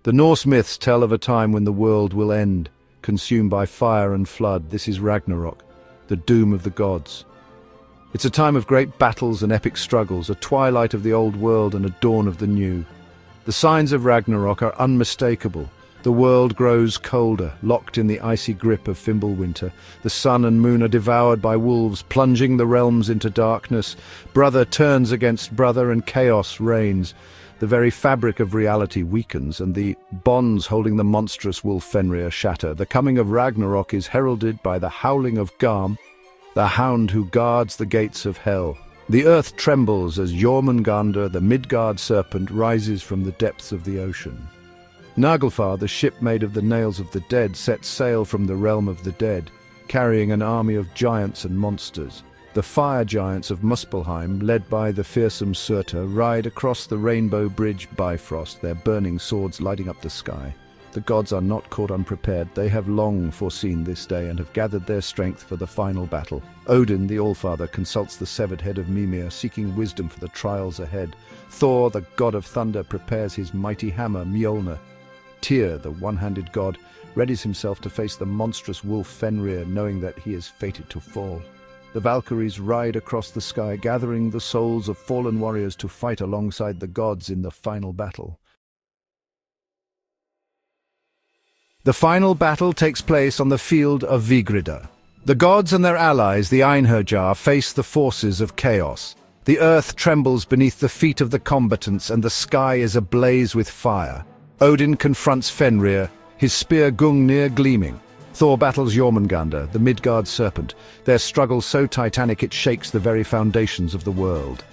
The Norse myths tell of a time when the world will end, consumed by fire and flood. This is Ragnarok, the doom of the gods. It's a time of great battles and epic struggles, a twilight of the old world and a dawn of the new. The signs of Ragnarok are unmistakable. The world grows colder, locked in the icy grip of Fimbulwinter. The sun and moon are devoured by wolves, plunging the realms into darkness. Brother turns against brother and chaos reigns. The very fabric of reality weakens, and the bonds holding the monstrous wolf Fenrir shatter. The coming of Ragnarok is heralded by the howling of Garm, the hound who guards the gates of hell. The earth trembles as Jormungandr, the Midgard serpent, rises from the depths of the ocean. Naglfar, the ship made of the nails of the dead, sets sail from the realm of the dead, carrying an army of giants and monsters. The fire giants of Muspelheim, led by the fearsome Surtur, ride across the rainbow bridge Bifrost, their burning swords lighting up the sky. The gods are not caught unprepared. They have long foreseen this day and have gathered their strength for the final battle. Odin, the Allfather, consults the severed head of Mimir, seeking wisdom for the trials ahead. Thor, the god of thunder, prepares his mighty hammer, Mjolnir. Tyr, the one-handed god, readies himself to face the monstrous wolf Fenrir, knowing that he is fated to fall. The Valkyries ride across the sky, gathering the souls of fallen warriors to fight alongside the gods in the final battle. The final battle takes place on the field of Vigridr. The gods and their allies, the Einherjar, face the forces of chaos. The earth trembles beneath the feet of the combatants, and the sky is ablaze with fire. Odin confronts Fenrir, his spear Gungnir gleaming. Thor battles Jormungandr, the Midgard serpent, their struggle so titanic it shakes the very foundations of the world.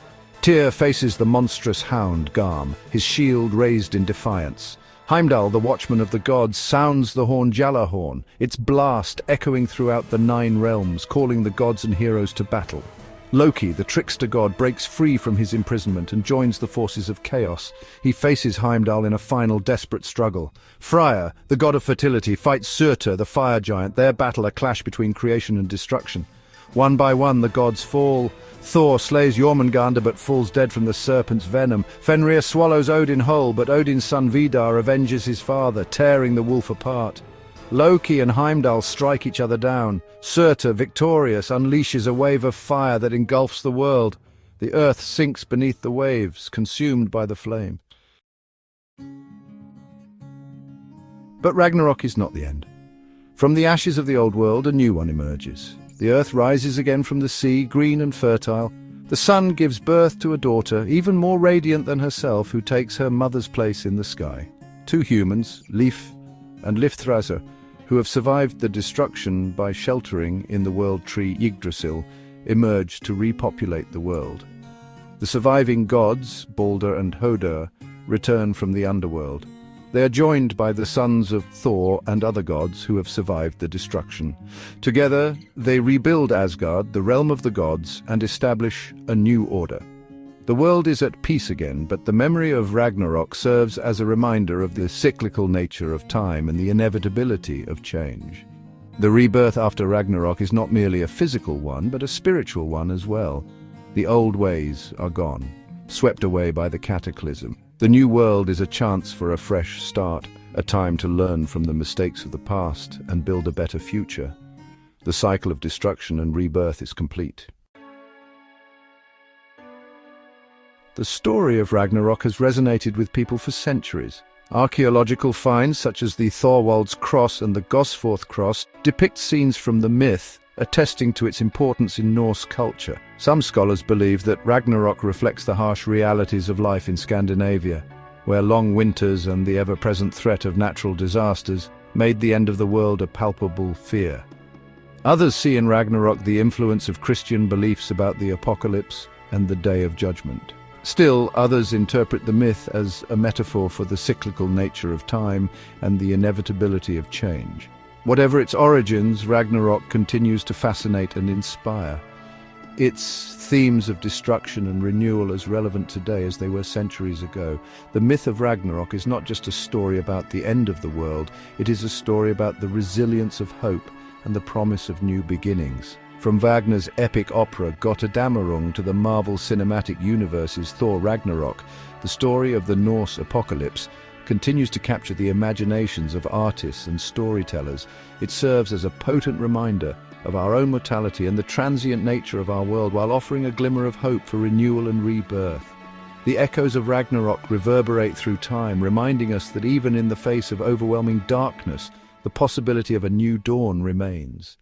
Tyr faces the monstrous hound Garm, his shield raised in defiance. Heimdall, the watchman of the gods, sounds the horn Gjallarhorn, its blast echoing throughout the 9 realms, calling the gods and heroes to battle. Loki, the trickster god, breaks free from his imprisonment and joins the forces of chaos. He faces Heimdall in a final desperate struggle. Freyr, the god of fertility, fights Surtur, the fire giant, their battle a clash between creation and destruction. One by one the gods fall. Thor slays Jormungandr but falls dead from the serpent's venom. Fenrir swallows Odin whole, but Odin's son Vidar avenges his father, tearing the wolf apart. Loki and Heimdall strike each other down. Surtur, victorious, unleashes a wave of fire that engulfs the world. The earth sinks beneath the waves, consumed by the flame. But Ragnarok is not the end. From the ashes of the old world, a new one emerges. The earth rises again from the sea, green and fertile. The sun gives birth to a daughter, even more radiant than herself, who takes her mother's place in the sky. 2 humans, Leif and Lifthrasr, who have survived the destruction by sheltering in the world tree Yggdrasil, emerge to repopulate the world. The surviving gods, Balder and Hodur, return from the underworld. They are joined by the sons of Thor and other gods who have survived the destruction. Together, they rebuild Asgard, the realm of the gods, and establish a new order. The world is at peace again, but the memory of Ragnarok serves as a reminder of the cyclical nature of time and the inevitability of change. The rebirth after Ragnarok is not merely a physical one, but a spiritual one as well. The old ways are gone, swept away by the cataclysm. The new world is a chance for a fresh start, a time to learn from the mistakes of the past and build a better future. The cycle of destruction and rebirth is complete. The story of Ragnarok has resonated with people for centuries. Archaeological finds such as the Thorwald's Cross and the Gosforth Cross depict scenes from the myth, attesting to its importance in Norse culture. Some scholars believe that Ragnarok reflects the harsh realities of life in Scandinavia, where long winters and the ever-present threat of natural disasters made the end of the world a palpable fear. Others see in Ragnarok the influence of Christian beliefs about the apocalypse and the Day of Judgment. Still, others interpret the myth as a metaphor for the cyclical nature of time and the inevitability of change. Whatever its origins, Ragnarok continues to fascinate and inspire. Its themes of destruction and renewal as relevant today as they were centuries ago. The myth of Ragnarok is not just a story about the end of the world, it is a story about the resilience of hope and the promise of new beginnings. From Wagner's epic opera Götterdämmerung to the Marvel Cinematic Universe's Thor Ragnarok, the story of the Norse Apocalypse continues to capture the imaginations of artists and storytellers. It serves as a potent reminder of our own mortality and the transient nature of our world, while offering a glimmer of hope for renewal and rebirth. The echoes of Ragnarok reverberate through time, reminding us that even in the face of overwhelming darkness, the possibility of a new dawn remains.